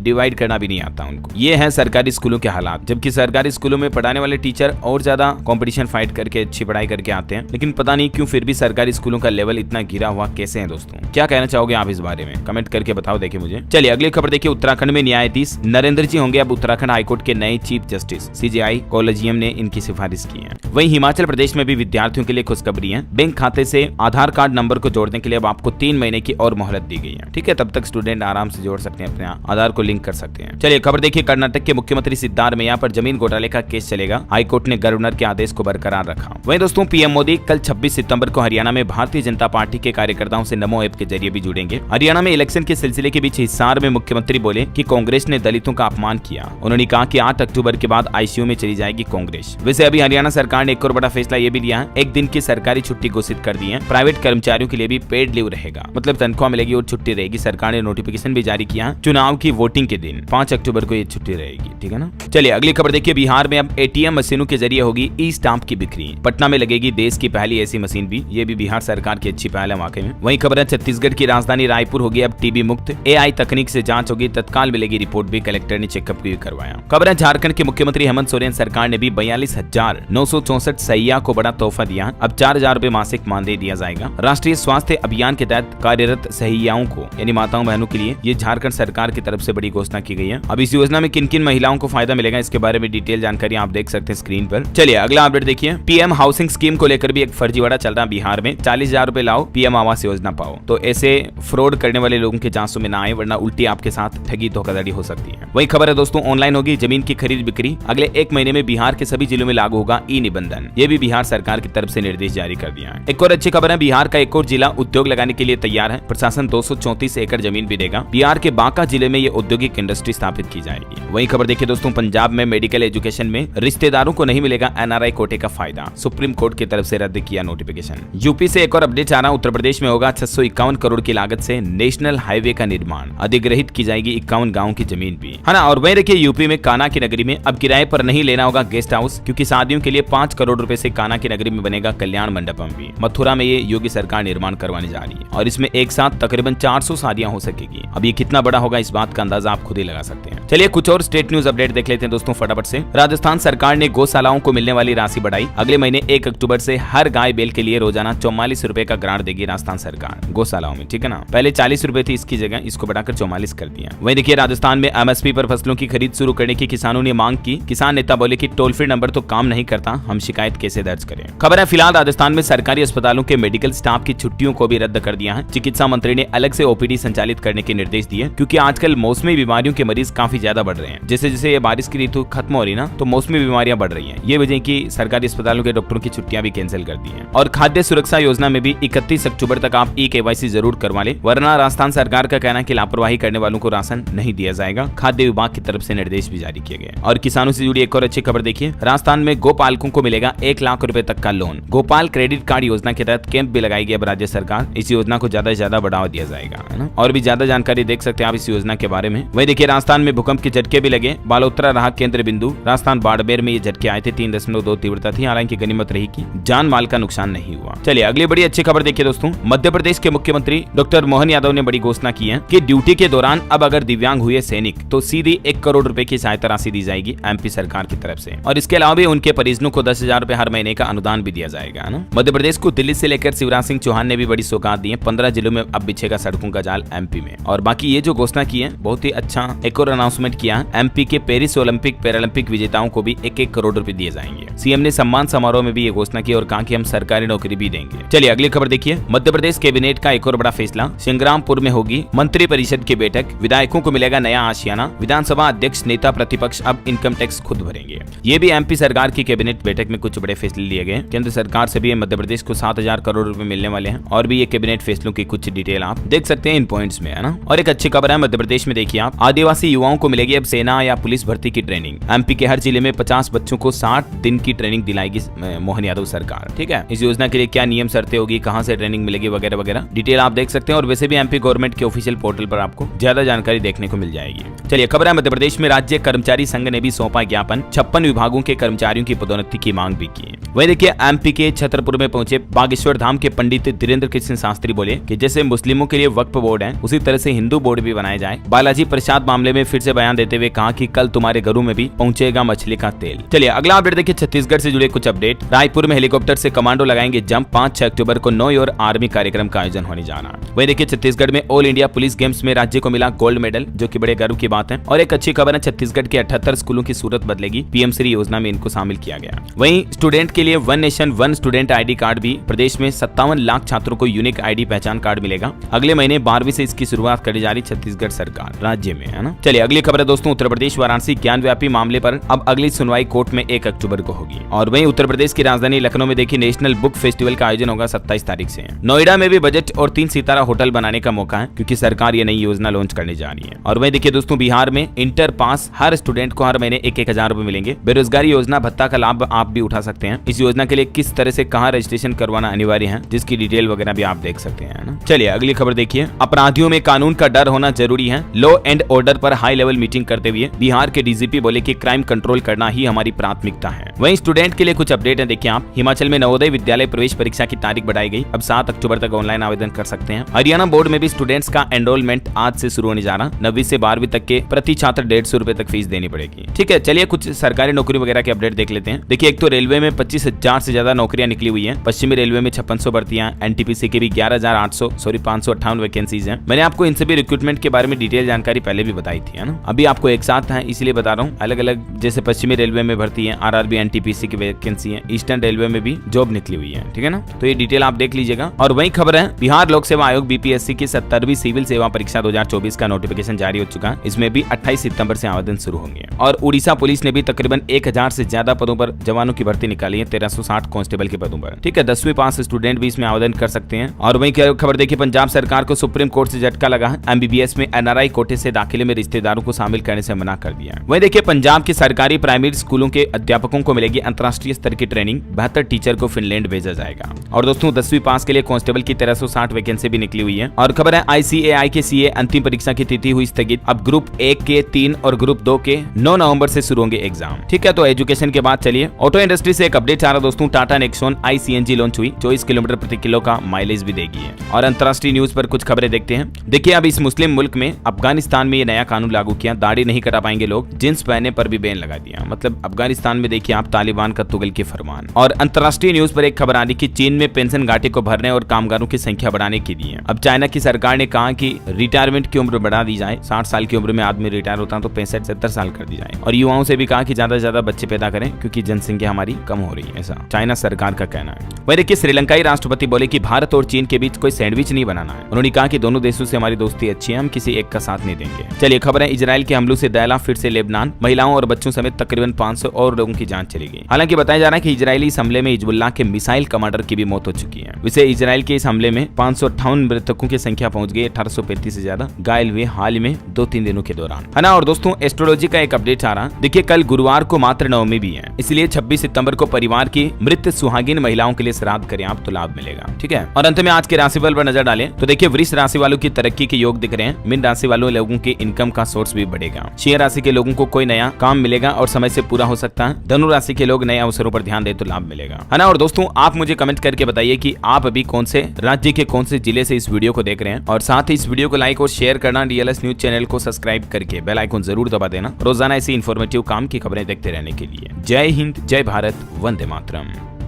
डिवाइड करना भी नहीं आता उनको। ये है सरकारी स्कूलों के हालात। जबकि सरकारी सरकारी स्कूलों में पढ़ाने वाले टीचर और ज्यादा कंपटीशन फाइट करके अच्छी पढ़ाई करके आते हैं, लेकिन पता नहीं क्यों फिर भी सरकारी स्कूलों का लेवल इतना गिरा हुआ कैसे है दोस्तों? क्या कहना चाहोगे आप इस बारे में? कमेंट करके बताओ देखिए मुझे। चलिए अगली खबर देखिए। उत्तराखंड में न्यायाधीश नरेंद्र जी होंगे अब उत्तराखंड हाईकोर्ट के नए चीफ जस्टिस। CJI कॉलेजियम ने इनकी सिफारिश की है। वहीं हिमाचल प्रदेश में भी विद्यार्थियों के लिए खुशखबरी है। बैंक खाते से आधार कार्ड नंबर को जोड़ने के लिए अब आपको 3 महीने की और मोहलत दी गई है। ठीक है, तब तक स्टूडेंट आराम से जोड़ सकते हैं, अपने आधार को लिंक कर सकते हैं। चलिए खबर देखिए। कर्नाटक के मुख्यमंत्री सिद्धारमैया पर जमीन घोटाले का केस चलेगा। हाईकोर्ट ने गवर्नर के आदेश को बरकरार रखा। वहीं दोस्तों पीएम मोदी कल 26 सितंबर को हरियाणा में भारतीय जनता पार्टी के कार्यकर्ताओं से नमो ऐप के जरिए भी जुड़ेंगे। हरियाणा में इलेक्शन के सिलसिले के बीच हिसार में मुख्यमंत्री बोले कि कांग्रेस ने दलितों का अपमान किया। उन्होंने कहा कि 8 अक्टूबर के बाद आईसीयू में चली जाएगी कांग्रेस। वैसे अभी हरियाणा सरकार ने एक और बड़ा फैसला ये भी लिया है, एक दिन की सरकारी छुट्टी घोषित कर दी है। प्राइवेट कर्मचारियों के लिए भी पेड लीव रहेगा, मतलब तनख्वाह मिलेगी और छुट्टी रहेगी। सरकार ने नोटिफिकेशन भी जारी किया है। चुनाव की वोटिंग के दिन 5 अक्टूबर को ये छुट्टी रहेगी। ठीक है ना। चलिए अगली खबर देखिए। बिहार में अब एटीएम मशीनों के जरिए होगी ई स्टाम्प की बिक्री। पटना में लगेगी देश की पहली ऐसी मशीन भी। ये भी बिहार सरकार की अच्छी पहल है वाकई में। वहीं खबर है छत्तीसगढ़ की राजधानी रायपुर होगी अब टीबी मुक्त। AI तकनीक से जांच होगी, तत्काल मिलेगी रिपोर्ट भी। कलेक्टर ने चेकअप भी करवाया। खबर है झारखंड के मुख्यमंत्री हेमंत सोरेन सरकार ने भी 42,964 सैया को बड़ा तोहफा दिया। अब 4,000 रुपए मासिक मानदेय दिया जाएगा। राष्ट्रीय स्वास्थ्य अभियान के तहत कार्यरत सहियाओं को यानी माताओं बहनों के लिए ये झारखंड सरकार की तरफ से बड़ी घोषणा की गई है। अब इस योजना में किन किन महिलाओं को फायदा मिलेगा इसके बारे में डिटेल जानकारी आप देख सकते हैं स्क्रीन पर। चलिए अगला अपडेट देखिए। पीएम हाउसिंग स्कीम को लेकर भी एक फर्जीवाड़ा चल रहा है बिहार में। 40,000 रुपए लाओ, पीएम आवास योजना पाओ। तो ऐसे फ्रॉड करने वाले लोगों के चांसों में ना आए, वरना उल्टी आपके साथ ठगी धोखाधड़ी हो सकती है। वही खबर है दोस्तों ऑनलाइन होगी जमीन की खरीद बिक्री। अगले 1 महीने में बिहार के सभी जिलों में लागू होगा ई निबंधन। ये भी बिहार सरकार की तरफ से निर्देश जारी कर दिया है। एक और अच्छी खबर है, बिहार का एक और जिला उद्योग लगाने के लिए तैयार है। प्रशासन 234 एकड़ जमीन भी देगा। बिहार के बांका जिले में ये औद्योगिक इंडस्ट्री स्थापित की जाएगी। वही खबर देखिए दोस्तों। पंजाब में मेडिकल एजुकेशन में रिश्तेदारों को नहीं मिलेगा NRI कोटे का फायदा। सुप्रीम कोर्ट की तरफ से रद्द किया नोटिफिकेशन। यूपी से एक और अपडेट आ रहा है। उत्तर प्रदेश में होगा 651 करोड़ की लागत से नेशनल हाईवे का निर्माण। अधिग्रहित की जाएगी 51 गाँव की जमीन भी, है ना। और वही देखिए यूपी में कान्हा की नगरी में अब किराए पर नहीं लेना होगा गेस्ट हाउस, क्योंकि शादियों के लिए 5 करोड़ रुपए से कान्हा की नगरी में बनेगा कल्याण मंडपम भी। मथुरा में ये योगी सरकार निर्माण करवाने जा रही है और इसमें एक साथ तकरीबन 400 शादियां हो सकेगी। अब ये कितना बड़ा होगा इस बात का अंदाजा आप खुद ही लगा सकते हैं। चलिए कुछ और स्टेट न्यूज अपडेट देख लेते हैं दोस्तों फटाफट से। राजस्थान सरकार ने गौशालाओं को मिलने वाली राशि बढ़ाई। अगले महीने 1 अक्टूबर से हर गाय बैल के लिए रोजाना 44 रुपए का ग्रांट देगी राजस्थान सरकार गौशालाओं में। ठीक है ना। पहले 40 रुपए थी, इसकी जगह इसको बढ़ाकर 44 कर दिया। वहीं देखिए राजस्थान में MSP पर फसलों की खरीद शुरू करने की किसानों ने मांग की। किसान नेता बोले कि टोल फ्री नंबर तो काम नहीं करता, हम शिकायत कैसे दर्ज करें। खबर है फिलहाल राजस्थान में सरकारी अस्पतालों के मेडिकल स्टाफ की छुट्टियों को भी रद्द कर दिया है। चिकित्सा मंत्री ने अलग से OPD संचालित करने के निर्देश दिए, क्योंकि आजकल मौसमी बीमारियों के मरीज काफी ज्यादा बढ़ रहे हैं। जैसे जैसे ये बारिश की ऋतु खत्म हो रही ना, तो मौसमी बीमारियां बढ़ रही हैं। ये वजह की सरकारी अस्पतालों के डॉक्टरों की छुट्टियां भी कैंसिल कर दी हैं। और खाद्य सुरक्षा योजना में भी 31 अक्टूबर तक आप eKYC जरूर करवा लें, वरना राजस्थान सरकार का कहना है कि लापरवाही करने वालों को राशन नहीं दिया जाएगा। खाद्य विभाग की तरफ से निर्देश भी जारी किए गए। और किसानों से जुड़ी एक और अच्छी खबर देखिए। राजस्थान में गोपालकों को मिलेगा 1 लाख रुपए तक का लोन। गोपाल क्रेडिट कार्ड योजना के तहत कैंप भी लगाई गई अब राज्य सरकार। इस योजना को ज्यादा से ज्यादा बढ़ावा दिया जाएगा, है ना। और भी ज्यादा जानकारी देख सकते हैं आप इस योजना के बारे में। वही देखिए राजस्थान में भूकंप के झटके भी लगे। बालोतरा रहा केंद्र बिंदु। राजस्थान बाड़मेर में ये झटके आए थे। 3.2 तीव्रता थी। हालांकि गनीमत रही कि जान माल का नुकसान नहीं हुआ। चलिए अगली बड़ी अच्छी खबर देखिए दोस्तों। मध्य प्रदेश के मुख्यमंत्री डॉक्टर मोहन यादव ने बड़ी घोषणा की है कि ड्यूटी के दौरान अब अगर दिव्यांग हुए सैनिक तो सीधी 1 करोड़ रुपए की सहायता राशि दी जाएगी MP सरकार की तरफ से। और इसके अलावा भी उनके परिजनों को 10,000 रुपए हर महीने का अनुदान भी दिया जाएगा, है ना। मध्य प्रदेश को दिल्ली से लेकर शिवराज सिंह चौहान ने भी बड़ी सौगात दी है। 15 जिलों में अब बिछेगा सड़कों का जाल MP में। और बाकी ये जो घोषणा की है बहुत ही अच्छा एक और अनाउंसमेंट किया है। MP के पेरिस ओलंपिक पैरालंपिक विजेताओं को भी 1-1 करोड़ रुपए दिए जाएंगे। CM ने सम्मान समारोह में भी ये घोषणा की और कहा कि हम सरकारी नौकरी भी देंगे। चलिए अगली खबर देखिए। मध्य प्रदेश कैबिनेट का एक और बड़ा फैसला। संग्रामपुर में होगी मंत्री परिषद की बैठक। विधायकों को मिलेगा नया आशियाना। विधानसभा अध्यक्ष नेता प्रतिपक्ष अब इनकम टैक्स खुद भरेंगे। ये भी MP सरकार की कैबिनेट बैठक में कुछ बड़े फैसले लिए गए। केंद्र सरकार से भी मध्य प्रदेश को 7,000 करोड़ रुपए मिलने वाले हैं। और भी ये कैबिनेट फैसलों की कुछ डिटेल आप देख सकते हैं इन पॉइंट्स में, है ना। और एक अच्छी खबर है मध्य प्रदेश में देखिए आप, आदिवासी युवाओं को मिलेगी अब सेना या पुलिस भर्ती की ट्रेनिंग। MP के हर जिले में 50 बच्चों को 60 दिन की ट्रेनिंग दिलाएगी मोहन यादव सरकार। ठीक है। इस योजना के लिए क्या नियम शर्तें होगी, कहां से ट्रेनिंग मिलेगी वगैरह वगैरह डिटेल आप देख सकते हैं। और वैसे भी MP गवर्नमेंट के ऑफिशियल पोर्टल पर आपको ज्यादा जानकारी देखने को मिल जाएगी। चलिए खबर है मध्य प्रदेश में राज्य कर्मचारी संघ ने भी सौंपा ज्ञापन। 56 विभागों के कर्मचारियों की पदोन्नति की मांग भी की। वही देखिए MP के छतरपुर में पहुंचे बागेश्वर धाम के पंडित धीरेन्द्र कृष्ण शास्त्री बोले कि जैसे मुस्लिमों के लिए वक्फ बोर्ड है उसी तरह से हिंदू बोर्ड भी बनाया जाए। बालाजी प्रसाद मामले में फिर से बयान देते हुए कहा कि कल तुम्हारे घरों में भी पहुंचेगा मिलेगा मछली का तेल। चलिए अगला अपडेट देखिए छत्तीसगढ़ से जुड़े कुछ अपडेट। रायपुर में हेलीकॉप्टर से कमांडो लगाएंगे जंप। 5-6 अक्टूबर को नो योर आर्मी कार्यक्रम का आयोजन होने जा रहा है। वही देखिए छत्तीसगढ़ में ऑल इंडिया पुलिस गेम्स में राज्य को मिला गोल्ड मेडल, जो कि बड़े गर्व की बात है। और एक अच्छी खबर है, छत्तीसगढ़ के 78 स्कूलों की सूरत बदलेगी। पीएम श्री योजना में इनको शामिल किया गया। वहीं स्टूडेंट के लिए one nation one student ID card भी। प्रदेश में 57 लाख छात्रों को यूनिक आईडी पहचान कार्ड मिलेगा। अगले महीने 12वीं से इसकी शुरुआत करी जा रही छत्तीसगढ़ सरकार राज्य में, है ना। चलिए अगली खबर है दोस्तों, उत्तर प्रदेश वाराणसी ज्ञानव्यापी मामले पर अब अगली सुनवाई कोर्ट में 1 अक्टूबर को होगी। और वहीं उत्तर प्रदेश की राजधानी लखनऊ में देखिए नेशनल बुक फेस्टिवल का आयोजन होगा 27 तारीख से। नोएडा में भी बजट और 3 सितारा होटल बनाने का मौका है, क्योंकि सरकार ये नई योजना लॉन्च करने जा रही है। और वहीं देखिए दोस्तों, बिहार में इंटर पास हर स्टूडेंट को हर महीने 1-1 हजार रुपए मिलेंगे। बेरोजगारी योजना भत्ता का लाभ आप भी उठा सकते हैं। इस योजना के लिए किस तरह से कहां रजिस्ट्रेशन करवाना अनिवार्य है, जिसकी डिटेल वगैरह भी आप देख सकते हैं ना। चलिए अगली खबर देखिए, अपराधियों में कानून का डर होना जरूरी है। लॉ एंड ऑर्डर पर हाई लेवल मीटिंग करते हुए बिहार के डीजीपी बोले कि क्राइम कंट्रोल करना ही हमारी प्राथमिकता है। वहीं स्टूडेंट के लिए कुछ अपडेट है, देखिए आप। हिमाचल में नवोदय विद्यालय प्रवेश परीक्षा की तारीख बढ़ाई गई। अब 7 अक्टूबर तक ऑनलाइन आवेदन कर सकते हैं। हरियाणा बोर्ड में भी स्टूडेंट्स का एनरोलमेंट आज से शुरू होने जा रहा। 9वीं से 12वीं तक के प्रति छात्र 150 रुपए तक फीस देनी पड़ेगी। ठीक है, चलिए कुछ सरकारी नौकरी वगैरह के अपडेट देख लेते हैं। देखिए एक तो रेलवे में 25,000 से ज्यादा नौकरियां निकली हुई हैं। पश्चिमी रेलवे में 5600 भर्तियां, एनटीपीसी के भी 558 वैकेंसीज हैं। मैंने आपको इन सभी रिक्रूटमेंट के बारे में डिटेल जानकारी पहले भी बताई थी, है ना। अभी आपको एक साथ है इसलिए बता रहा हूँ। अलग अलग जैसे पश्चिमी रेलवे में भर्ती है, आरआरबी एनटीपीसी की वैकेंसी है, ईस्टर्न रेलवे में भी जॉब निकली हुई है, ठीक है ना। तो ये डिटेल आप देख लीजिएगा। और वही खबर है, बिहार लोक सेवा आयोग बीपीएससी की 70वीं सिविल सेवा परीक्षा 2024 का नोटिफिकेशन जारी हो चुका है। इसमें भी 28 सितंबर से आवेदन शुरू होंगे। और उड़ीसा पुलिस ने भी तकरीबन 1000 से ज्यादा पदों पर जवानों की भर्ती निकाली है, 1360 कांस्टेबल के पदों पर। ठीक है, 10वीं पास स्टूडेंट भी इसमें आवेदन कर सकते हैं। और वही खबर देखिए, पंजाब सरकार को सुप्रीम कोर्ट से झटका लगा है। एमबीबीएस में एनआरआई कोटे से दाखिले में रिश्तेदारों को शामिल करने से मना कर दिया है। वही देखिए, पंजाब की सरकारी प्राइमरी स्कूलों के अध्यापकों को मिलेगी अंतर्राष्ट्रीय स्तर की ट्रेनिंग। 72 टीचर को फिनलैंड भेजा जाएगा। और दोस्तों 10वीं पास के लिए कांस्टेबल की 1360 वैकेंसी भी निकली हुई है। और खबर है, आईसीएआई के सीए अंतिम परीक्षा की तिथि हुई स्थगित। अब ग्रुप 1 के 3 और ग्रुप 2 के 9 नवंबर से शुरू होंगे एग्जाम। ठीक है, तो एजुकेशन के बाद चलिए ऑटो इंडस्ट्री से एक अपडेट आ रहा दोस्तों। टाटा नेक्सॉन ICNG लॉन्च हुई, 24 किलोमीटर प्रति किलो का माइलेज भी देगी। और अंतर्राष्ट्रीय न्यूज पर कुछ खबरें देखते हैं। देखिए, अब इस मुस्लिम मुल्क में अफगानिस्तान में ये नया कानून लागू किया। दाढ़ी नहीं कटा पाएंगे लोग, जींस पहनने पर भी बैन लगा दिया। मतलब अफगानिस्तान में देखिए आप तालिबान का तुगल की फरमान। और अंतर्राष्ट्रीय न्यूज पर एक खबर आ रही कि चीन में पेंशन घाटे को भरने और कामगारों की संख्या बढ़ाने के लिए अब चाइना की सरकार ने कहा कि रिटायरमेंट की उम्र बढ़ा दी जाए। 60 साल की उम्र में आदमी रिटायर होता है तो 65-70 साल कर दी जाए। और युवाओं से भी कहा कि ज्यादा से ज्यादा बच्चे पैदा करें, क्योंकि जनसंख्या हमारी कम हो रही है, ऐसा चाइना सरकार का कहना है। वही देखिए, श्रीलंकाई राष्ट्रपति बोले कि भारत और चीन के बीच कोई सैंडविच नहीं बनाना है। उन्होंने कहा कि दोनों देशों से हमारी दोस्ती अच्छी है, हम किसी एक का साथ नहीं देंगे। चलिए खबर है, इजराइल के हमलों से दहला फिर से लेबनान। महिलाओं और बच्चों समेत तकरीबन 500 और लोगों की जान चली गई। हालांकि बताया जा रहा है कि इजरायली इस हमले में हिजबुल्लाह के मिसाइल कमांडर की भी मौत हो चुकी है। वैसे इजराइल के इस हमले में 558 मृतकों की संख्या पहुंच गई, 1835 से ज्यादा घायल हुए हाल में 2-3 दिनों के दौरान, है ना। और दोस्तों एस्ट्रोलॉजी का एक अपडेट आ रहा। देखिए कल गुरुवार को मात्र नवमी भी है, इसलिए 26 सितंबर को परिवार की मृत सुहागिन महिलाओं के लिए श्राद्ध करें आप तो लाभ मिलेगा। ठीक है, और अंत में आज के राशिफल पर नजर डालें तो देखिए वृष राशि वालों की तरक्की के योग दिख रहे हैं। मीन राशि वालों लोगों के इनकम का सोर्स भी बढ़ेगा। शेयर राशि के लोगों को कोई नया काम मिलेगा और समय से पूरा हो सकता है। धनु राशि के लोग नए अवसरों पर ध्यान दे तो लाभ मिलेगा, है ना। और दोस्तों आप मुझे कमेंट करके बताइए कि आप अभी कौन से राज्य के कौन से जिले से इस वीडियो को देख रहे हैं। और साथ ही इस वीडियो को लाइक और शेयर करना, DLS न्यूज चैनल को सब्सक्राइब करके बेल आइकन जरूर दबा देना, रोजाना ऐसी इन्फॉर्मेटिव काम की खबरें देखते रहने के लिए। जय हिंद, जय भारत, वंदे मातरम।